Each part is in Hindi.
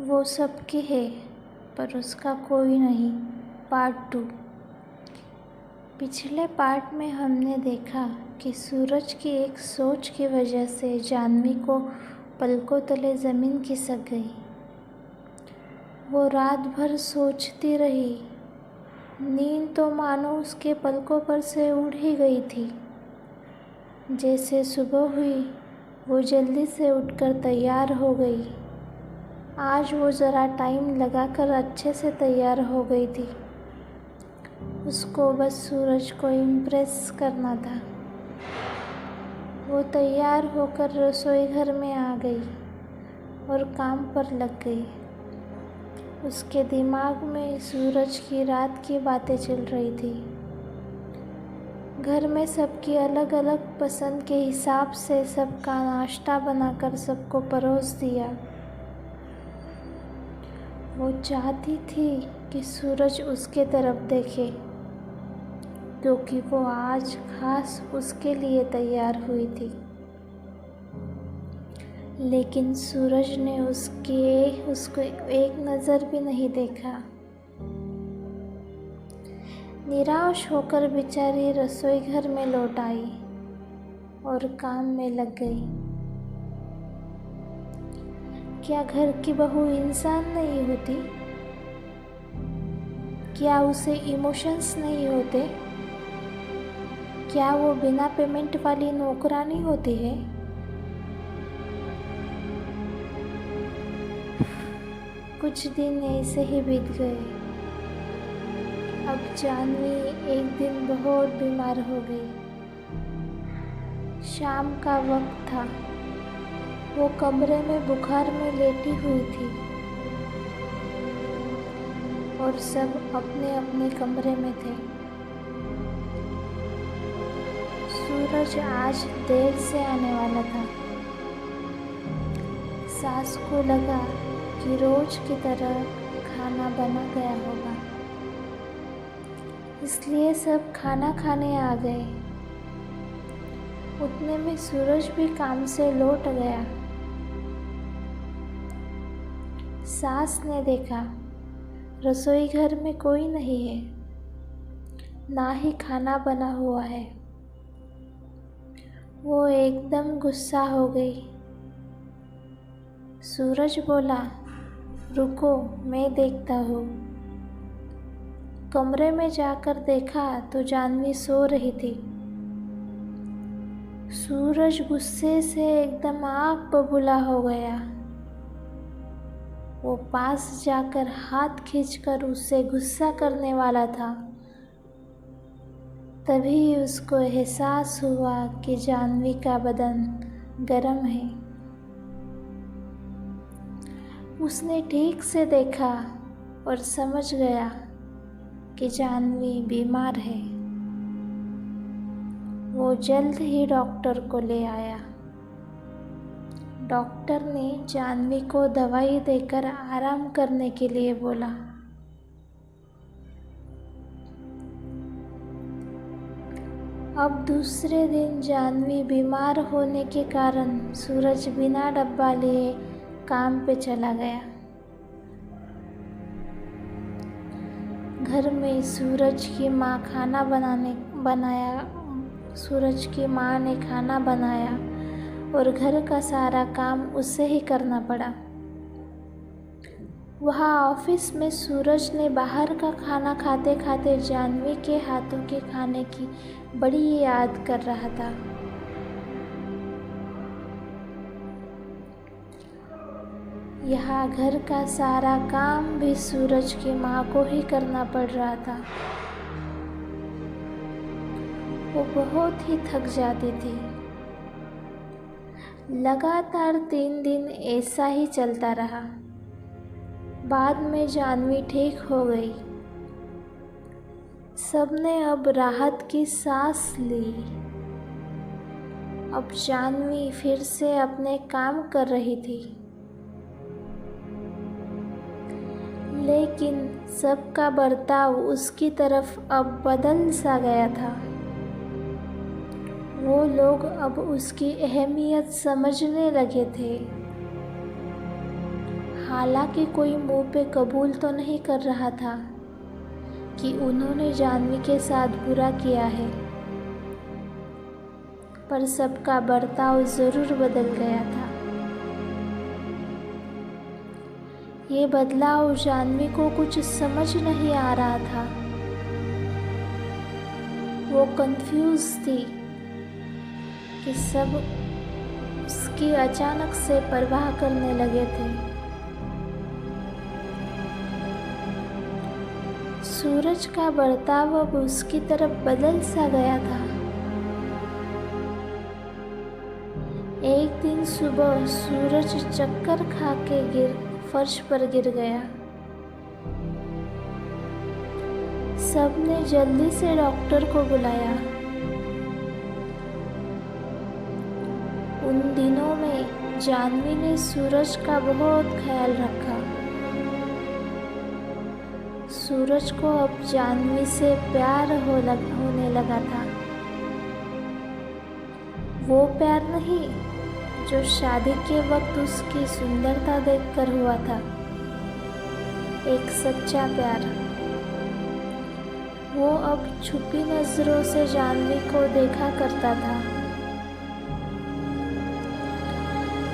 वो सबकी है पर उसका कोई नहीं। पार्ट 2। पिछले पार्ट में हमने देखा कि सूरज की एक सोच की वजह से जाह्नवी को पलकों तले ज़मीन खिसक गई। वो रात भर सोचती रही। नींद तो मानो उसके पलकों पर से उड़ ही गई थी। जैसे सुबह हुई वो जल्दी से उठकर तैयार हो गई। आज वो ज़रा टाइम लगाकर अच्छे से तैयार हो गई थी। उसको बस सूरज को इम्प्रेस करना था। वो तैयार होकर रसोई घर में आ गई और काम पर लग गई। उसके दिमाग में सूरज की रात की बातें चल रही थी। घर में सबकी अलग अलग पसंद के हिसाब से सबका नाश्ता बनाकर सबको परोस दिया। वो चाहती थी कि सूरज उसके तरफ देखे, क्योंकि वो आज खास उसके लिए तैयार हुई थी। लेकिन सूरज ने उसको एक नज़र भी नहीं देखा। निराश होकर बेचारी रसोई घर में लौट आई और काम में लग गई। क्या घर की बहू इंसान नहीं होती? क्या उसे इमोशंस नहीं होते? क्या वो बिना पेमेंट वाली नौकरानी होती है? कुछ दिन ऐसे ही बीत गए। अब जाह्नवी एक दिन बहुत बीमार हो गई। शाम का वक्त था। वो कमरे में बुखार में लेटी हुई थी और सब अपने अपने कमरे में थे। सूरज आज देर से आने वाला था। सास को लगा कि रोज की तरह खाना बना गया होगा, इसलिए सब खाना खाने आ गए। उतने में सूरज भी काम से लौट गया। सास ने देखा रसोई घर में कोई नहीं है, ना ही खाना बना हुआ है। वो एकदम गुस्सा हो गई। सूरज बोला, रुको मैं देखता हूँ। कमरे में जाकर देखा तो जाह्नवी सो रही थी। सूरज गुस्से से एकदम आग बबूला हो गया। वो पास जाकर हाथ खींचकर उससे गुस्सा करने वाला था। तभी उसको एहसास हुआ कि जाह्नवी का बदन गर्म है। उसने ठीक से देखा और समझ गया कि जाह्नवी बीमार है। वो जल्द ही डॉक्टर को ले आया। डॉक्टर ने जाह्नवी को दवाई देकर आराम करने के लिए बोला। अब दूसरे दिन जाह्नवी बीमार होने के कारण सूरज बिना डब्बा लिए काम पे चला गया। घर में सूरज की माँ ने खाना बनाया और घर का सारा काम उसे ही करना पड़ा। वहाँ ऑफिस में सूरज ने बाहर का खाना खाते खाते जाह्नवी के हाथों के खाने की बड़ी याद कर रहा था। यहाँ घर का सारा काम भी सूरज की माँ को ही करना पड़ रहा था। वो बहुत ही थक जाती थी। लगातार 3 दिन ऐसा ही चलता रहा। बाद में जाह्नवी ठीक हो गई। सबने अब राहत की सांस ली। अब जाह्नवी फिर से अपने काम कर रही थी। लेकिन सबका बर्ताव उसकी तरफ अब बदल सा गया था। वो लोग अब उसकी अहमियत समझने लगे थे। हालांकि कोई मुंह पे कबूल तो नहीं कर रहा था कि उन्होंने जाह्नवी के साथ बुरा किया है, पर सबका बर्ताव जरूर बदल गया था। ये बदलाव जाह्नवी को कुछ समझ नहीं आ रहा था। वो कंफ्यूज थी कि सब उसकी अचानक से परवाह करने लगे थे। सूरज का बर्ताव अब उसकी तरफ बदल सा गया था। एक दिन सुबह सूरज चक्कर खा के फर्श पर गिर गया। सबने जल्दी से डॉक्टर को बुलाया। उन दिनों में जाह्नवी ने सूरज का बहुत ख्याल रखा। सूरज को अब जाह्नवी से प्यार होने लगा था। वो प्यार नहीं जो शादी के वक्त उसकी सुंदरता देखकर हुआ था, एक सच्चा प्यार। वो अब छुपी नजरों से जाह्नवी को देखा करता था।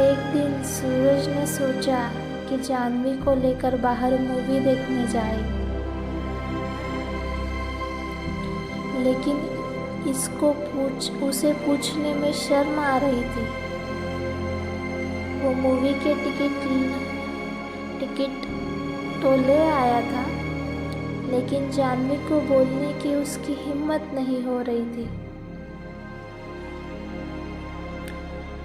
एक दिन सूरज ने सोचा कि जाह्नवी को लेकर बाहर मूवी देखने जाए, लेकिन उसे पूछने में शर्म आ रही थी। वो मूवी के टिकट तो ले आया था, लेकिन जाह्नवी को बोलने की उसकी हिम्मत नहीं हो रही थी।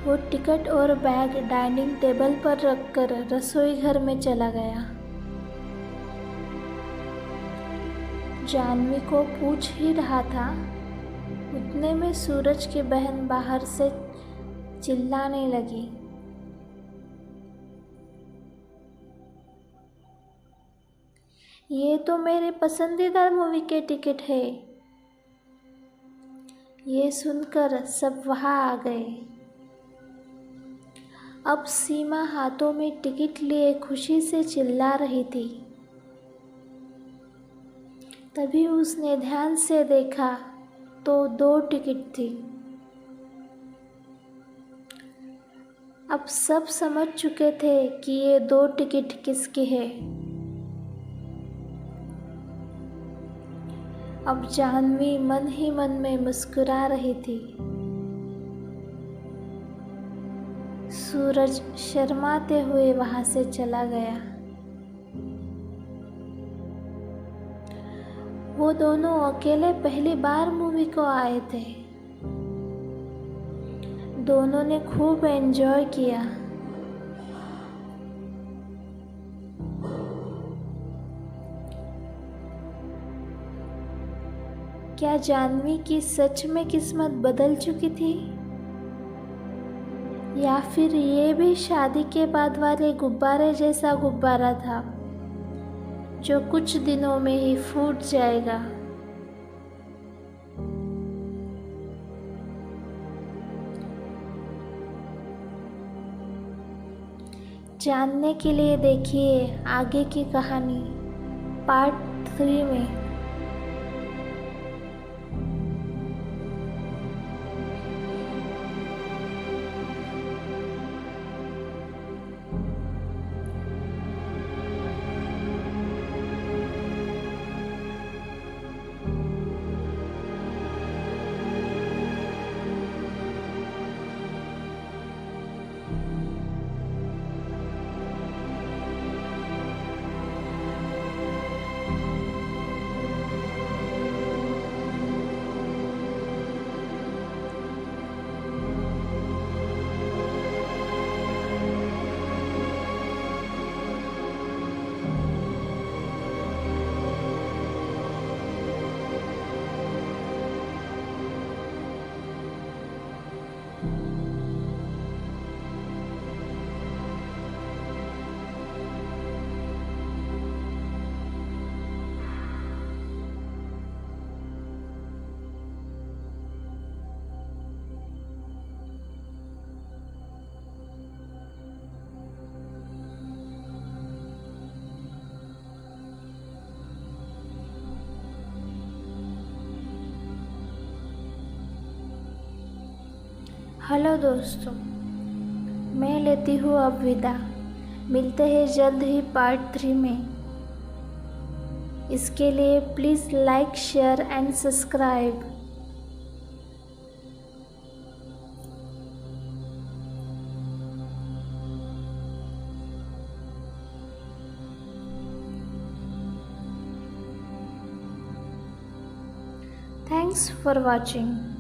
वो टिकट और बैग डाइनिंग टेबल पर रखकर रसोई घर में चला गया। जाह्नवी को पूछ ही रहा था, उतने में सूरज की बहन बाहर से चिल्लाने लगी, ये तो मेरे पसंदीदा मूवी के टिकट है। ये सुनकर सब वहाँ आ गए। अब सीमा हाथों में टिकट लिए खुशी से चिल्ला रही थी। तभी उसने ध्यान से देखा तो 2 टिकट थी। अब सब समझ चुके थे कि ये 2 टिकट किसके हैं। अब जाह्नवी मन ही मन में मुस्कुरा रही थी। सूरज शर्माते हुए वहां से चला गया। वो दोनों अकेले पहली बार मूवी को आए थे। दोनों ने खूब एंजॉय किया। क्या जाह्नवी की सच में किस्मत बदल चुकी थी, या फिर ये भी शादी के बाद वाले गुब्बारे जैसा गुब्बारा था जो कुछ दिनों में ही फूट जाएगा। जानने के लिए देखिए आगे की कहानी पार्ट 3 में। हेलो दोस्तों, मैं लेती हूँ अब विदा। मिलते हैं जल्द ही पार्ट 3 में। इसके लिए please like, share and subscribe. Thanks for watching.